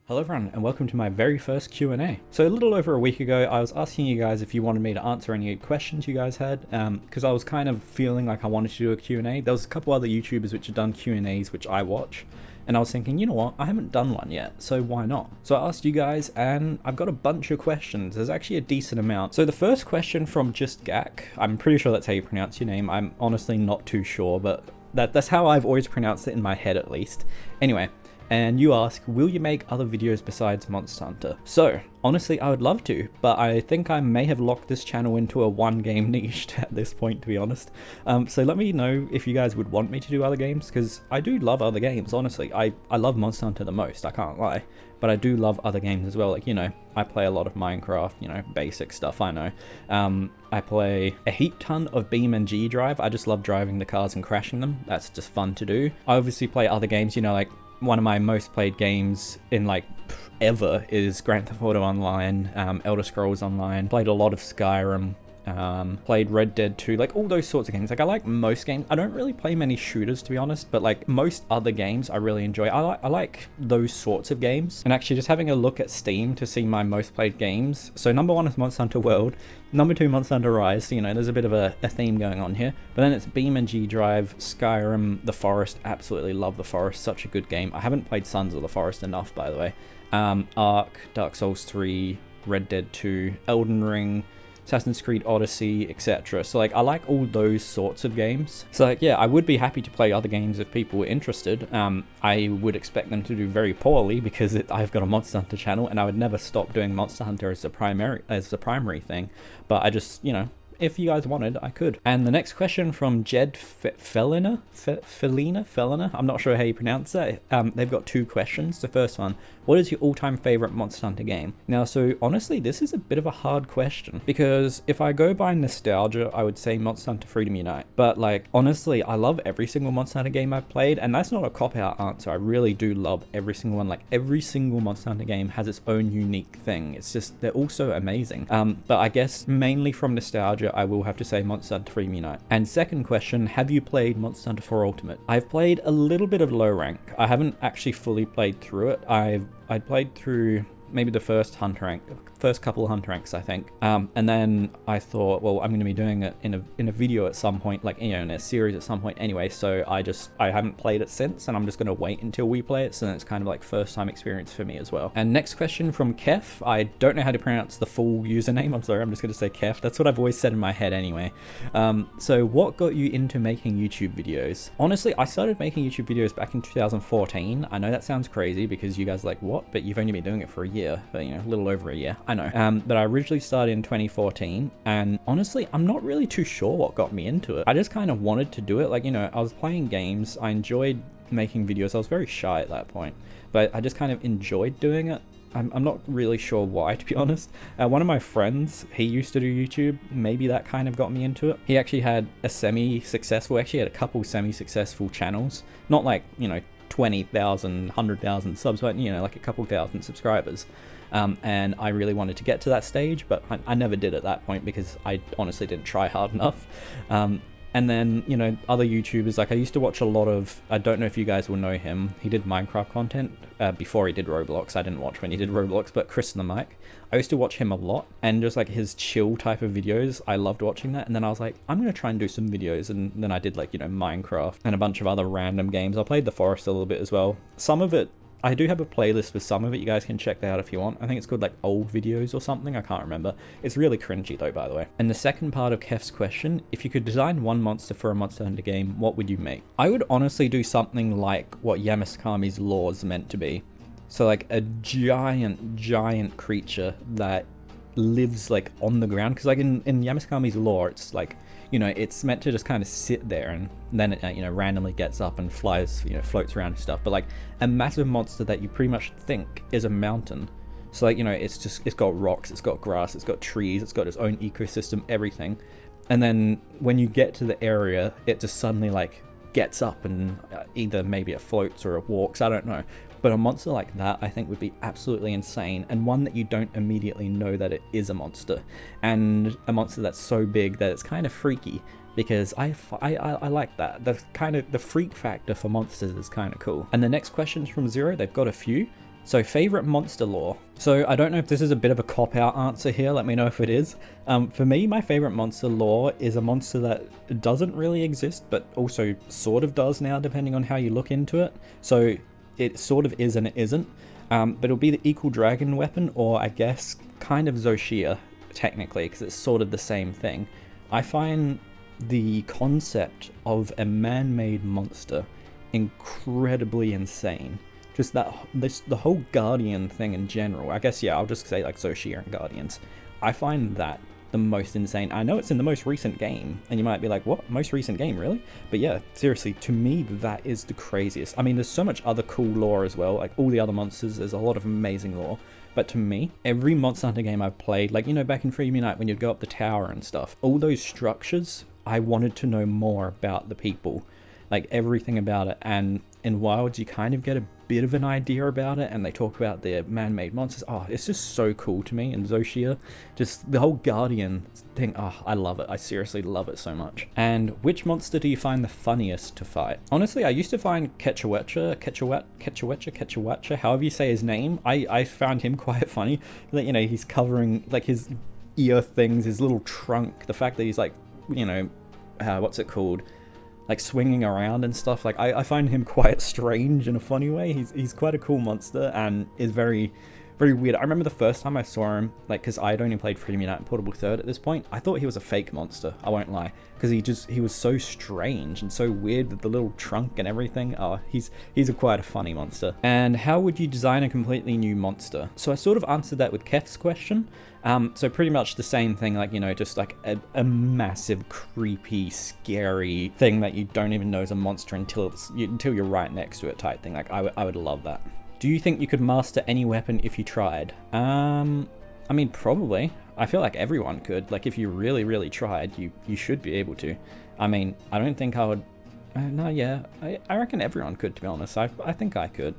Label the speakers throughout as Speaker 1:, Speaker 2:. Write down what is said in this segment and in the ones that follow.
Speaker 1: Hello everyone and welcome to my very first Q&A. So a little over a week ago I was asking you guys if you wanted me to answer any questions you guys had because I was kind of feeling like I wanted to do a Q&A. There was a couple other YouTubers which have done Q&As which I watch, and I was thinking, you know what, I haven't done one yet, so why not? So I asked you guys and I've got a bunch of questions. There's actually a decent amount. So the first question from Just Gak, I'm pretty sure that's how you pronounce your name. I'm honestly not too sure, but that's how I've always pronounced it in my head at least. Anyway. And you ask, will you make other videos besides Monster Hunter? So, honestly, I would love to, but I think I may have locked this channel into a one game niche at this point, to be honest. So let me know if you guys would want me to do other games, because I do love other games, honestly. I love Monster Hunter the most, I can't lie. But I do love other games as well, like, you know, I play a lot of Minecraft, you know, basic stuff, I know. I play a heap ton of Beam and G Drive. I just love driving the cars and crashing them. That's just fun to do. I obviously play other games, you know, like, one of my most played games in like ever is Grand Theft Auto Online, Elder Scrolls Online. Played a lot of Skyrim, played Red Dead 2, like all those sorts of games. Like I like most games. I don't really play many shooters, to be honest, but like most other games I really enjoy. I like those sorts of games. And actually just having a look at Steam to see my most played games. So number one is Monster Hunter World. Number two, Monster Hunter Rise. So, you know, there's a bit of a theme going on here. But then it's Beam and G Drive, Skyrim, The Forest. Absolutely love The Forest. Such a good game. I haven't played Sons of the Forest enough, by the way. Ark, Dark Souls 3, Red Dead 2, Elden Ring, Assassin's Creed Odyssey, etc. So like I like all those sorts of games. So like yeah, I would be happy to play other games if people were interested. I would expect them to do very poorly because I've got a Monster Hunter channel and I would never stop doing Monster Hunter as the primary thing. But I just, you know, if you guys wanted, I could. And the next question from Jed Felina, I'm not sure how you pronounce that. They've got two questions. The first one, what is your all-time favorite Monster Hunter game? Now, so honestly, this is a bit of a hard question because if I go by nostalgia, I would say Monster Hunter Freedom Unite. But like, honestly, I love every single Monster Hunter game I've played, and that's not a cop-out answer. I really do love every single one. Like every single Monster Hunter game has its own unique thing. It's just, they're all so amazing. But I guess mainly from nostalgia, I will have to say Monster Hunter Freedom Unite. And second question, have you played Monster Hunter 4 Ultimate? I've played a little bit of low rank. I haven't actually fully played through it. I played through maybe the first couple of Hunter ranks, I think. And then I thought, well, I'm going to be doing it in a video at some point, like, you know, in a series at some point anyway. So I haven't played it since, and I'm just going to wait until we play it. So then it's kind of like first time experience for me as well. And next question from Kef. I don't know how to pronounce the full username. I'm sorry. I'm just going to say Kef. That's what I've always said in my head anyway. So what got you into making YouTube videos? Honestly, I started making YouTube videos back in 2014. I know that sounds crazy because you guys are like, what? But you've only been doing it for a year, but you know, a little over a year. I know. But I originally started in 2014, and honestly, I'm not really too sure what got me into it. I just kind of wanted to do it. Like, you know, I was playing games. I enjoyed making videos. I was very shy at that point, but I just kind of enjoyed doing it. I'm not really sure why, to be honest. One of my friends, he used to do YouTube. Maybe that kind of got me into it. He actually had a a couple semi-successful channels. Not like, you know, 20,000, 100,000 subs, but, you know, like a couple thousand subscribers. And I really wanted to get to that stage, but I never did at that point because I honestly didn't try hard enough. And then, you know, other YouTubers, like I used to watch a lot of, I don't know if you guys will know him, he did Minecraft content before he did Roblox. I didn't watch when he did Roblox, but Chris and the Mike, I used to watch him a lot, and just like his chill type of videos, I loved watching that. And then I was like, I'm going to try and do some videos, and then I did like, you know, Minecraft and a bunch of other random games. I played The Forest a little bit as well. Some of it, I do have a playlist with some of it. You guys can check that out if you want. I think it's called like old videos or something. I can't remember. It's really cringy though, by the way. And the second part of Kef's question, if you could design one monster for a Monster Hunter game, what would you make? I would honestly do something like what Yamasakami's Law is meant to be. So like a giant creature that lives like on the ground. Because like in Yamasakami's Law, it's like, you know, it's meant to just kind of sit there and then it, you know, randomly gets up and flies, you know, floats around and stuff. But like a massive monster that you pretty much think is a mountain. So like, you know, it's got rocks, it's got grass, it's got trees, it's got its own ecosystem, everything. And then when you get to the area, it just suddenly like gets up and either maybe it floats or it walks, I don't know. But a monster like that, I think, would be absolutely insane, and one that you don't immediately know that it is a monster, and a monster that's so big that it's kind of freaky, because I like that. The freak factor for monsters is kind of cool. And the next question's from Zero. They've got a few. So favorite monster lore. So I don't know if this is a bit of a cop-out answer here, let me know if it is. For me, my favorite monster lore is a monster that doesn't really exist, but also sort of does now, depending on how you look into it. So it sort of is and it isn't. But it'll be the Equal Dragon weapon, or I guess kind of Zoshia, technically, because it's sort of the same thing. I find the concept of a man-made monster incredibly insane. Just the whole Guardian thing in general. I guess, yeah, I'll just say like Zoshia and Guardians. I find that the most insane. I know it's in the most recent game, and you might be like, what? Most recent game, really? But yeah, seriously, to me, that is the craziest. I mean, there's so much other cool lore as well. Like all the other monsters, there's a lot of amazing lore. But to me, every Monster Hunter game I've played, like, you know, back in Freedom Unite when you'd go up the tower and stuff, all those structures, I wanted to know more about the people. Like everything about it. And in Wilds, you kind of get a bit of an idea about it, and they talk about their man-made monsters. Oh, it's just so cool to me. And Zoshia, just the whole Guardian thing. Oh, I love it. I seriously love it so much. And which monster do you find the funniest to fight? Honestly, I used to find Ketchawatcha, however you say his name. I found him quite funny. Like, you know, he's covering like his ear things, his little trunk. The fact that he's like, you know, what's it called? Like swinging around and stuff. Like I find him quite strange in a funny way. He's quite a cool monster and is very, very weird. I remember the first time I saw him, like, because I'd only played Freedom Unite and Portable Third at this point, I thought he was a fake monster, I won't lie, because he was so strange and so weird with the little trunk and everything. Oh, he's quite a funny monster. And how would you design a completely new monster? So I sort of answered that with Keth's question. So pretty much the same thing, like, you know, just like a massive, creepy, scary thing that you don't even know is a monster until you're right next to it type thing. Like, I would love that. Do you think you could master any weapon if you tried? I mean, probably. I feel like everyone could. Like, if you really, really tried, you should be able to. I mean, I don't think I would... no, yeah. I reckon everyone could, to be honest. I think I could.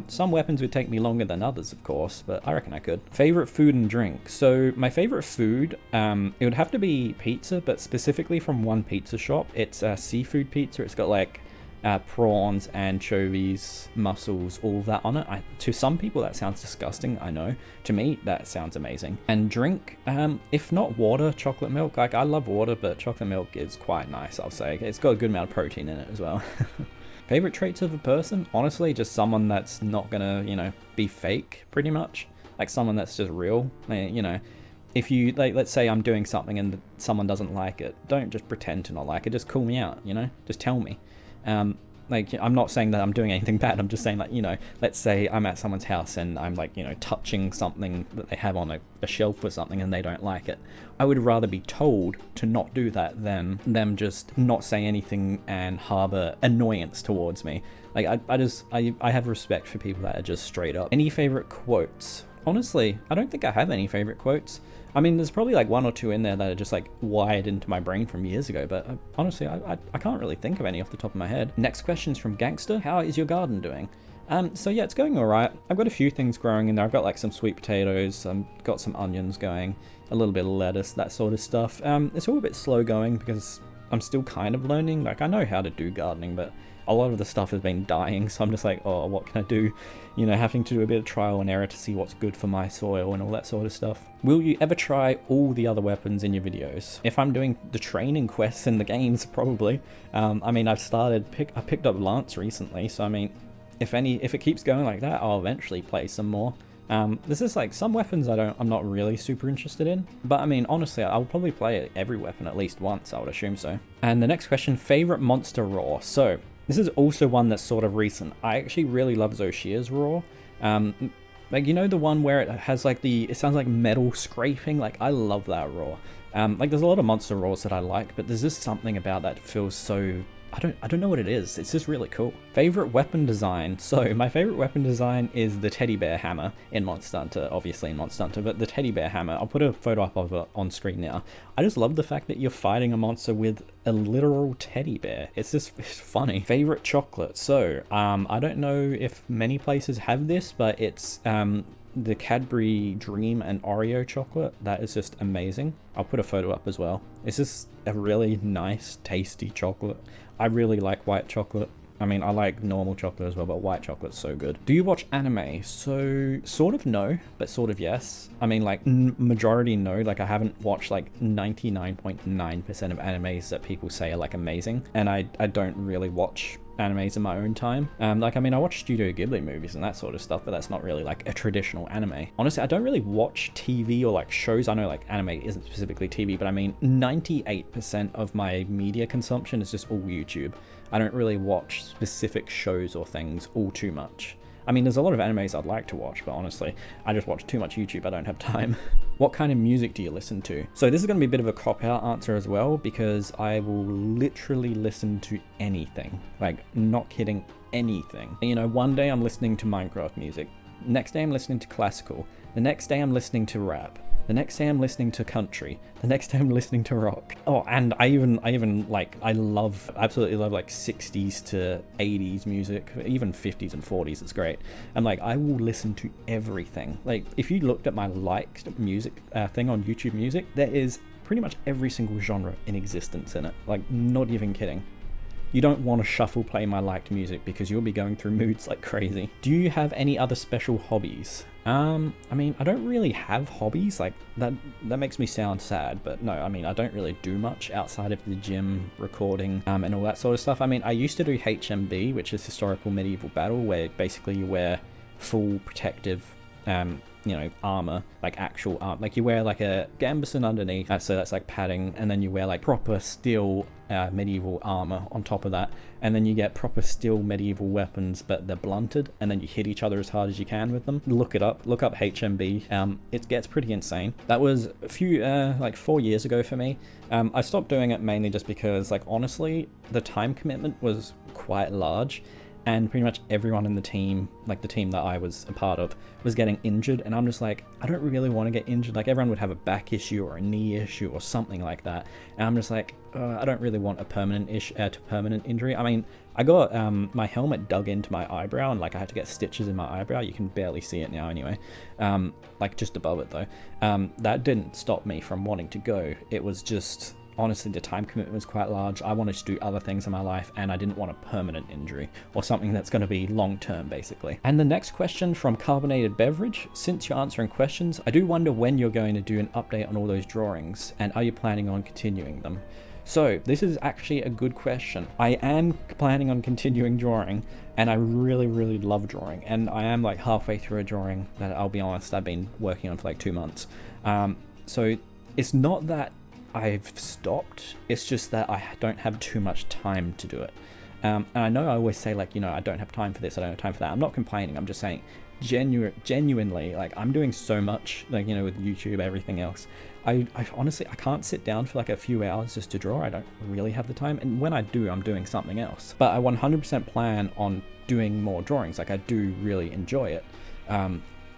Speaker 1: Some weapons would take me longer than others, of course, but I reckon I could. Favorite food and drink. So my favorite food, it would have to be pizza, but specifically from one pizza shop. It's a seafood pizza. It's got like prawns, anchovies, mussels, all of that on it. To some people that sounds disgusting, I know. To me, that sounds amazing. And drink, if not water, chocolate milk. Like, I love water, but chocolate milk is quite nice, I'll say. It's got a good amount of protein in it as well. Favorite traits of a person? Honestly, just someone that's not gonna, you know, be fake, pretty much. Like someone that's just real. You know, if you, like, let's say I'm doing something and someone doesn't like it, don't just pretend to not like it, just call me out, you know? Just tell me. Like, I'm not saying that I'm doing anything bad, I'm just saying, like, you know, let's say I'm at someone's house and I'm, like, you know, touching something that they have on a shelf or something and they don't like it. I would rather be told to not do that than them just not say anything and harbor annoyance towards me. Like, I have respect for people that are just straight up. Any favorite quotes? Honestly, I don't think I have any favorite quotes. I mean, there's probably like one or two in there that are just like wired into my brain from years ago, but honestly, I can't really think of any off the top of my head. Next question's from Gangster. How is your garden doing? So yeah, it's going all right. I've got a few things growing in there. I've got like some sweet potatoes, got some onions going, a little bit of lettuce, that sort of stuff. It's all a bit slow going because I'm still kind of learning. Like, I know how to do gardening, but a lot of the stuff has been dying, so I'm just like, oh, what can I do? You know, having to do a bit of trial and error to see what's good for my soil and all that sort of stuff. Will you ever try all the other weapons in your videos? If I'm doing the training quests in the games, probably. I mean, I picked up Lance recently, so I mean, if it keeps going like that, I'll eventually play some more. This is like some weapons I'm not really super interested in, but I mean, honestly, I'll probably play every weapon at least once, I would assume so. And the next question, favorite monster roar. So this is also one that's sort of recent. I actually really love Zoshia's roar. Like, you know, the one where it has like it sounds like metal scraping. Like, I love that roar. Like, there's a lot of monster roars that I like, but there's just something about that feels so, I don't know what it is. It's just really cool. Favorite weapon design. So my favorite weapon design is the teddy bear hammer in Monster Hunter, obviously in Monster Hunter, but the teddy bear hammer. I'll put a photo up of it on screen now. I just love the fact that you're fighting a monster with a literal teddy bear. It's funny. Favorite chocolate. So I don't know if many places have this, but it's the Cadbury Dream and Oreo chocolate. That is just amazing. I'll put a photo up as well. It's just a really nice, tasty chocolate. I really like white chocolate. I mean, I like normal chocolate as well, but white chocolate's so good. Do you watch anime? So, sort of no, but sort of yes. I mean, like, majority no. Like, I haven't watched, like, 99.9% of animes that people say are, like, amazing. And I don't really watch animes in my own time. Like, I mean, I watch Studio Ghibli movies and that sort of stuff, but that's not really like a traditional anime. Honestly, I don't really watch TV or like shows. I know like anime isn't specifically TV, but I mean 98% of my media consumption is just all YouTube. I don't really watch specific shows or things all too much. I mean, there's a lot of animes I'd like to watch, but honestly, I just watch too much YouTube. I don't have time. What kind of music do you listen to? So this is going to be a bit of a cop-out answer as well, because I will literally listen to anything. Like, not kidding, anything. You know, one day I'm listening to Minecraft music. Next day I'm listening to classical. The next day I'm listening to rap. The next day I'm listening to country. The next day I'm listening to rock. Oh, and I even like, absolutely love like 60s to 80s music, even 50s and 40s, it's great. And like, I will listen to everything. Like, if you looked at my liked music thing on YouTube Music, there is pretty much every single genre in existence in it. Like, not even kidding. You don't want to shuffle play my liked music because you'll be going through moods like crazy. Do you have any other special hobbies? I mean, I don't really have hobbies. Like, that makes me sound sad, but no, I mean, I don't really do much outside of the gym, recording, and all that sort of stuff. I mean, I used to do HMB, which is Historical Medieval Battle, where basically you wear full protective you know, armor, like actual armor. Like, you wear like a gambeson underneath, so that's like padding, and then you wear like proper steel medieval armor on top of that, and then you get proper steel medieval weapons, but they're blunted, and then you hit each other as hard as you can with them. Look up HMB. It gets pretty insane. That was a few like 4 years ago for me. I stopped doing it mainly just because, like, honestly, the time commitment was quite large, and pretty much everyone in the team, like the team that I was a part of, was getting injured, and I'm just like, I don't really want to get injured. Like, everyone would have a back issue or a knee issue or something like that, and I'm just like, I don't really want a permanent injury. I mean, I got my helmet dug into my eyebrow, and like, I had to get stitches in my eyebrow. You can barely see it now anyway, like just above it though. That didn't stop me from wanting to go. It was just, honestly, the time commitment was quite large. I wanted to do other things in my life, and I didn't want a permanent injury or something that's going to be long-term, basically. And the next question from Carbonated Beverage: since you're answering questions, I do wonder when you're going to do an update on all those drawings, and are you planning on continuing them? So this is actually a good question. I am planning on continuing drawing, and I really love drawing, and I am like halfway through a drawing that, I'll be honest, I've been working on for like 2 months. So it's not that I've stopped, it's just that I don't have too much time to do it. And I know I always say, like, you know, I don't have time for this, I don't have time for that. I'm not complaining, I'm just saying genuinely, like, I'm doing so much, like, you know, with YouTube, everything else. I honestly, I can't sit down for like a few hours just to draw. I don't really have the time, and when I do, I'm doing something else. But I 100% plan on doing more drawings. Like, I do really enjoy it.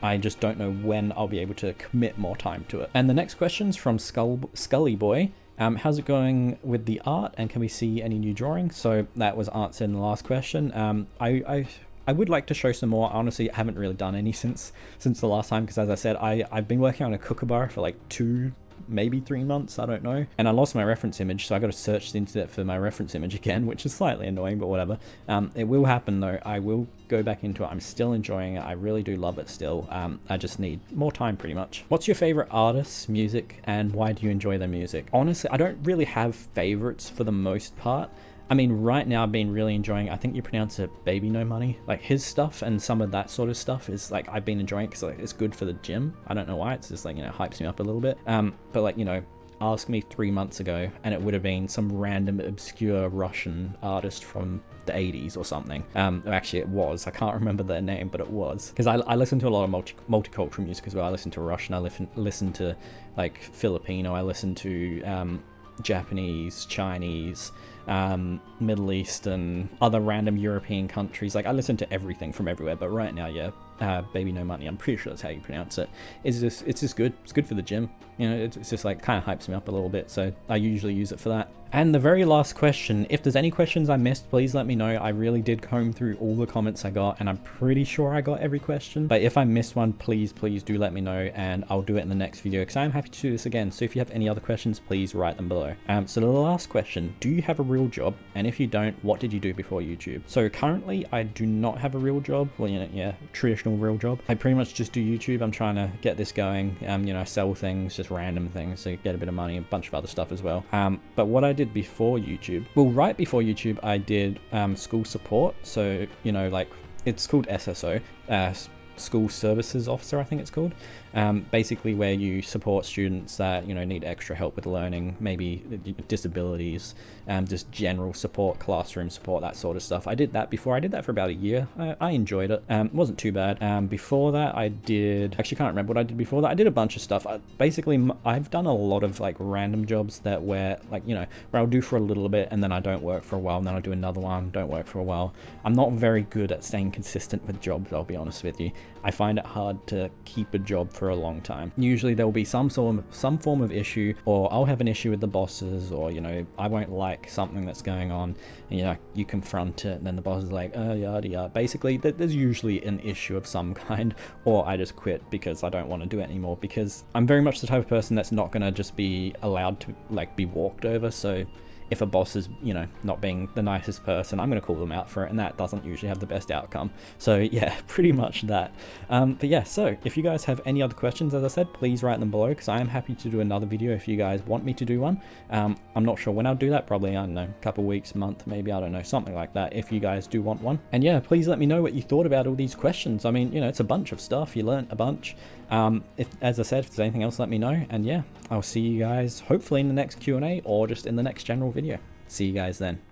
Speaker 1: I just don't know when I'll be able to commit more time to it. And the next question's from Scully Boy. How's it going with the art, and can we see any new drawings? So that was answered in the last question. I would like to show some more. Honestly, I haven't really done any since the last time, because as I said, I've been working on a kookaburra for like 2, maybe 3 months, I don't know. And I lost my reference image, so I got to search the internet for my reference image again, which is slightly annoying, but whatever. It will happen though. I will go back into it. I'm still enjoying it. I really do love it still. I just need more time, pretty much. What's your favorite artist's music, and why do you enjoy their music? Honestly, I don't really have favorites for the most part. I mean, right now I've been really enjoying, I think you pronounce it Baby No Money, like his stuff and some of that sort of stuff is like, I've been enjoying it because like, it's good for the gym. I don't know why, it's just like, you know, hypes me up a little bit. But like, you know, ask me 3 months ago and it would have been some random obscure Russian artist from the 80s or something. Actually it was, I can't remember their name, but it was. Because I listen to a lot of multicultural music as well. I listen to Russian, I listen to like Filipino, I listen to Japanese, Chinese, Middle Eastern, other random European countries. Like, I listen to everything from everywhere, but right now, yeah, Baby No Money, I'm pretty sure that's how you pronounce it. It's just good. It's good for the gym. You know, it's just like kind of hypes me up a little bit, so I usually use it for that. And the very last question, if there's any questions I missed, please let me know. I really did comb through all the comments I got, and I'm pretty sure I got every question. But if I missed one, please do let me know, and I'll do it in the next video, because I'm happy to do this again. So if you have any other questions, please write them below. So the last question, do you have a real job? And if you don't, what did you do before YouTube? So currently, I do not have a real job. Well, you know, yeah, traditional real job. I pretty much just do YouTube. I'm trying to get this going. You know, sell things, just random things to get a bit of money, a bunch of other stuff as well. But what I did before YouTube, well, right before YouTube, I did school support. So, you know, like, it's called SSO, School Services Officer, I think it's called. Basically where you support students that, you know, need extra help with learning, maybe disabilities, just general support, classroom support, that sort of stuff. I did that before. I did that for about a year. I enjoyed it. It wasn't too bad. Before that, I actually can't remember what I did before that. I did a bunch of stuff. Basically, I've done a lot of like random jobs that where, like, you know, where I'll do for a little bit and then I don't work for a while, and then I'll do another one, don't work for a while. I'm not very good at staying consistent with jobs, I'll be honest with you. I find it hard to keep a job for a long time. Usually there will be some form of issue, or I'll have an issue with the bosses, or, you know, I won't like something that's going on, and, you know, you confront it and then the boss is like, oh, yada yada. Basically there's usually an issue of some kind, or I just quit because I don't want to do it anymore, because I'm very much the type of person that's not going to just be allowed to like be walked over. So if a boss is, you know, not being the nicest person, I'm going to call them out for it, and that doesn't usually have the best outcome. So yeah, pretty much that. But yeah, so if you guys have any other questions, as I said, please write them below, because I am happy to do another video if you guys want me to do one. I'm not sure when I'll do that, probably, I don't know, a couple weeks, month, maybe, I don't know, something like that, if you guys do want one. And yeah, please let me know what you thought about all these questions. I mean, you know, it's a bunch of stuff, you learned a bunch. As I said, if there's anything else, let me know. And yeah, I'll see you guys hopefully in the next Q&A, or just in the next general video. See you guys then.